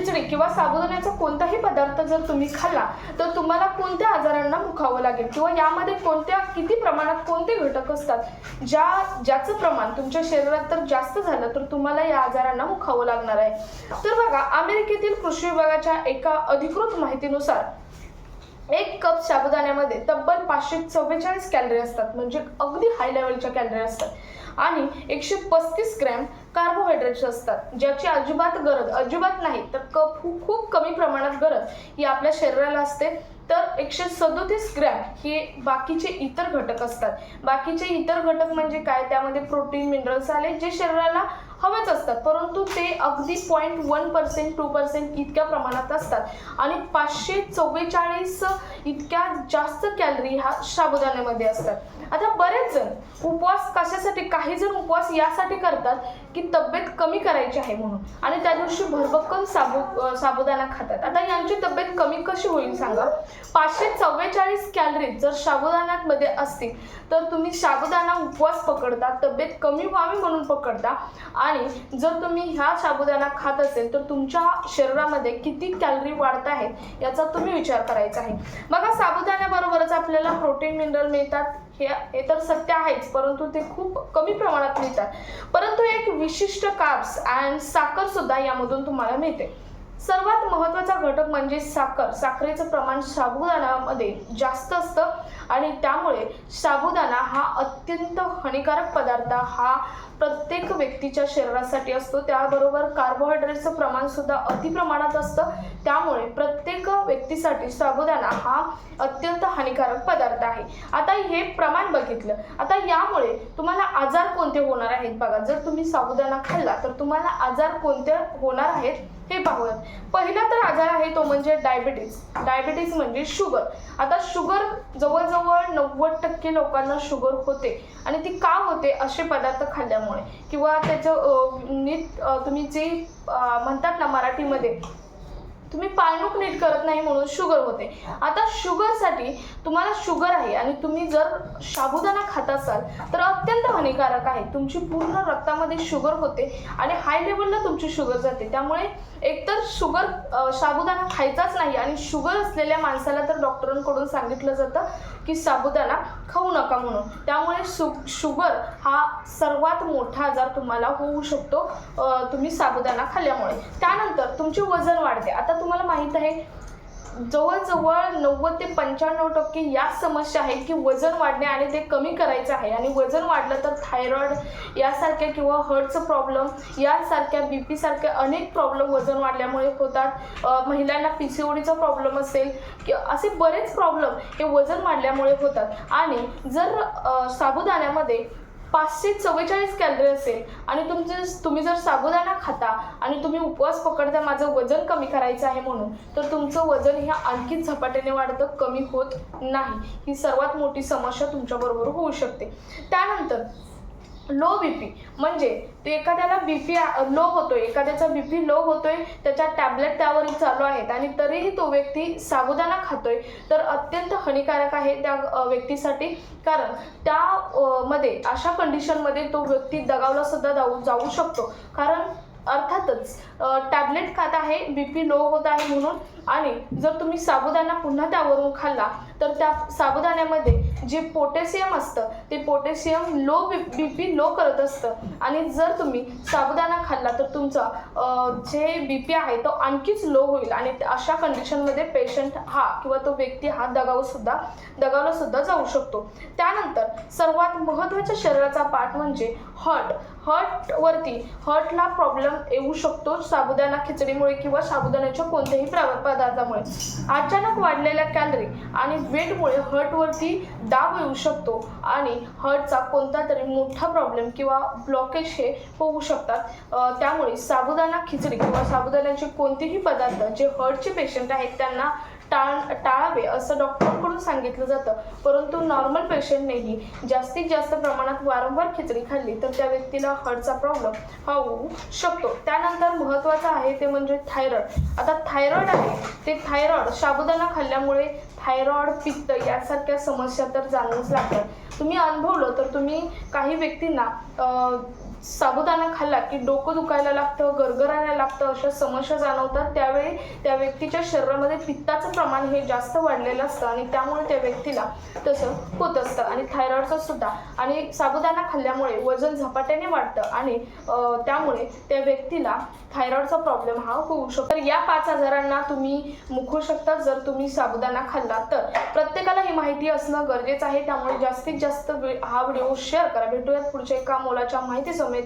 खिचडी किंवा साबुदाण्याचा कोणताही पदार्थ जर तुम्ही खाल्ला तर तुम्हाला कोणत्या आजारांना मुखावं लागेल किंवा यामध्ये किती प्रमाणात कोणते घटक असतात ज्याचं प्रमाण तुमच्या शरीरात तर जास्त झालं तर तुम्हाला या आजारांना मुखावं लागणार आहे। तर बघा, अमेरिकेतील कृषी विभागाच्या एका अधिकृत माहितीनुसार 1 कप साबुदाण्यामध्ये तब्बल 544 कॅलरी असतात, म्हणजे अगदी हाय लेवलच्या कॅलरी असतात आणि 135 ग्रॅम कार्बोहायड्रेट्स असतात, ज्याची अजिबात नाही तर खूप कमी प्रमाणात गरज ही आपल्या शरीराला असते। तर 137 ग्रॅम हे बाकीचे इतर घटक असतात। बाकीचे इतर घटक म्हणजे काय, त्यामध्ये प्रोटीन, मिनरल्स आले जे शरीराला हवेच असतात, परंतु ते अगदी 0.1% 2% इतक्या प्रमाणात असतात आणि 544 इतक्या जास्त कॅलरी ह्या साबुदाण्यामध्ये असतात। आता बरेच जण उपवास कशासाठी, काही जण उपवास यासाठी करतात की तब्येत कमी करायची आहे म्हणून, आणि त्या दिवशी भरभक्कम साबुदाणा खातात। आता यांची तब्येत कमी कशी होईल सांगा? 544 कॅलरी जर साबुदाण्यामध्ये असतील तर तुम्ही साबुदाणा उपवास पकडता, तब्येत कमी व्हावी म्हणून पकडता, आणि जर तुम्ही ह्या साबुदाणा खात असेल तर तुमच्या शरीरामध्ये किती कॅलरी वाढत आहेत याचा तुम्ही विचार करायचा आहे। बघा, साबुदाण्याबरोबरच आपल्याला प्रोटीन, मिनरल मिळतात, हे तर सत्य आहेच, परंतु ते खूप कमी प्रमाणात मिळतात। परंतु एक विशिष्ट कार्ब्स आणि साखर सुद्धा यामधून तुम्हाला मिळते। सर्वात महत्त्वाचा घटक म्हणजे साखरेचं प्रमाण साबुदाण्यामध्ये जास्त असतं आणि त्यामुळे साबुदाणा हा अत्यंत हानिकारक पदार्थ हा प्रत्येक व्यक्तीच्या शरीरासाठी असतो। त्याबरोबर कार्बोहायड्रेटचं प्रमाण सुद्धा अति प्रमाणात असतं, त्यामुळे प्रत्येक व्यक्तीसाठी साबुदाणा हा अत्यंत हानिकारक पदार्थ आहे। आता हे प्रमाण बघितलं, आता यामुळे तुम्हाला आजार कोणते होणार आहेत बघा। जर तुम्ही साबुदाणा खाल्ला तर तुम्हाला आजार कोणते होणार आहेत हे पाहूयात। पहिला तर आजार आहे तो म्हणजे डायबिटीज म्हणजे शुगर। आता शुगर जवळजवळ 90% लोकांना शुगर होते, आणि ती का होते? असे पदार्थ खाल्ल्यामुळे किंवा त्याचं तुम्ही जे म्हणतात ना मराठीमध्ये, तुम्ही पाळणूक नीट करत नाही म्हणून शुगर होते। आता शुगरसाठी तुम्हाला शुगर आहे आणि तुम्ही जर साबुदाणा खात असाल तर अत्यंत हानिकारक आहे। तुमची पूर्ण रक्तामध्ये शुगर होते आणि हाय लेवलला तुमची शुगर जाते, त्यामुळे एकतर साबुदाणा खायचाच नाही, आणि शुगर असलेल्या माणसाला तर डॉक्टरांकडून सांगितलं जातं की साबुदाणा खाऊ नका म्हणून। त्यामुळे शुगर हा सर्वात मोठा आजार तुम्हाला होऊ शकतो तुम्ही साबुदाणा खाल्ल्यामुळे। त्यानंतर तुमचे वजन वाढते। आता तुम्हाला माहित आहे जवळजवळ 90 ते 95% या समस्या आहेत की वजन वाढणे आणि ते कमी करायचं आहे, आणि वजन वाढलं तर थायरॉइड यासारख्या किंवा हार्टचं प्रॉब्लेम यासारख्या BP सारख्या अनेक प्रॉब्लेम वजन वाढल्यामुळे होतात। महिलांना PCODचा प्रॉब्लेम असेल की असे बरेच प्रॉब्लेम हे वजन वाढल्यामुळे होतात। आणि जर साबुदाण्यामध्ये 544 कॅलरी असेल आणि तुम्ही जर साबुदाणा खाता आणि तुम्ही उपवास पकडता माझं वजन कमी करायचं आहे म्हणून, तर तुमचं वजन हे आणखी झपाट्याने वाढतं, कमी होत नाही। ही सर्वात मोठी समस्या तुमच्याबरोबर होऊ शकते। त्यानंतर लो BP म्हणजे ते एखाद्याला लो होतोय, एखाद्याचा BP लो होतोय, त्याच्या टॅबलेट त्यावर चालू आहेत आणि तरीही तो व्यक्ती साबुदाणा खातोय, तर अत्यंत हानिकारक आहे त्या व्यक्तीसाठी। कारण त्यामध्ये अशा कंडिशनमध्ये तो व्यक्ती दगावला सुद्धा जाऊ शकतो, कारण अर्थातच टॅबलेट खात आहे, BP लो होत आहे म्हणून, आणि जर तुम्ही साबुदाणा पुन्हा त्यावरून खाल्ला तर त्या साबुदाण्यामध्ये जे पोटॅशियम असतं ते पोटॅशियम BP लो करत असतं, आणि जर तुम्ही साबुदाणा खाल्ला तर तुमचा जे BP आहे तो आणखीच लो होईल, आणि अशा कंडिशनमध्ये पेशंट हा किंवा तो व्यक्ती हा दगावला सुद्धा जाऊ शकतो। त्यानंतर सर्वात महत्त्वाचा शरीराचा पार्ट म्हणजे हार्टला प्रॉब्लेम येऊ शकतो साबुदाणा खिचडीमुळे किंवा साबुदाण्याच्या कोणत्याही पदार्थामुळे। अचानक वाढलेल्या कॅलरी आणि वेटमुळे हार्टवरती दाब येऊ शकतो आणि हार्टचा कोणता तरी मोठा प्रॉब्लेम किंवा ब्लॉकेज हे होऊ शकतात। त्यामुळे साबुदाणा खिचडी किंवा साबुदाण्याचे कोणतेही पदार्थ जे हार्टचे पेशंट आहेत त्यांना टाळावे असं डॉक्टरांकडून सांगितलं जातं, परंतु नॉर्मल पेशंटनेही जास्तीत जास्त प्रमाणात वारंवार खिचडी खाल्ली तर त्या व्यक्तीला हार्टचा प्रॉब्लेम हा होऊ शकतो। त्यानंतर महत्त्वाचं आहे ते म्हणजे थायरॉइड। आता थायरॉइड आहे ते थायरॉइड साबुदाणा खाल्ल्यामुळे थायरॉइड, पित्त यासारख्या समस्या तर जाणवूच लागतात। तुम्ही अनुभवलं तर तुम्ही काही व्यक्तींना साबुदाणा खाल्ला की डोकं दुखायला लागतं, गरगरायला लागतं, अशा समस्या जाणवतात, त्यावेळी त्या व्यक्तीच्या शरीरामध्ये पित्ताचं प्रमाण हे जास्त वाढलेलं असतं आणि त्यामुळे त्या व्यक्तीला तसं होत असतं. आणि थायरॉइडचं सुद्धा. आणि साबुदाणा खाल्ल्यामुळे वजन झपाट्याने वाढतं आणि त्यामुळे त्या व्यक्तीला थायरॉइडचा प्रॉब्लेम हा होऊ शकतो. तर या 5 आजारांना तुम्ही मुकू शकता जर तुम्ही साबुदाणा खाल्ला तर. प्रत्येकाला ही माहिती असणं गरजेचं आहे, त्यामुळे जास्तीत जास्त हा व्हिडिओ शेअर करा. भेटूयात पुढच्या एका मोलाच्या माहिती समेत.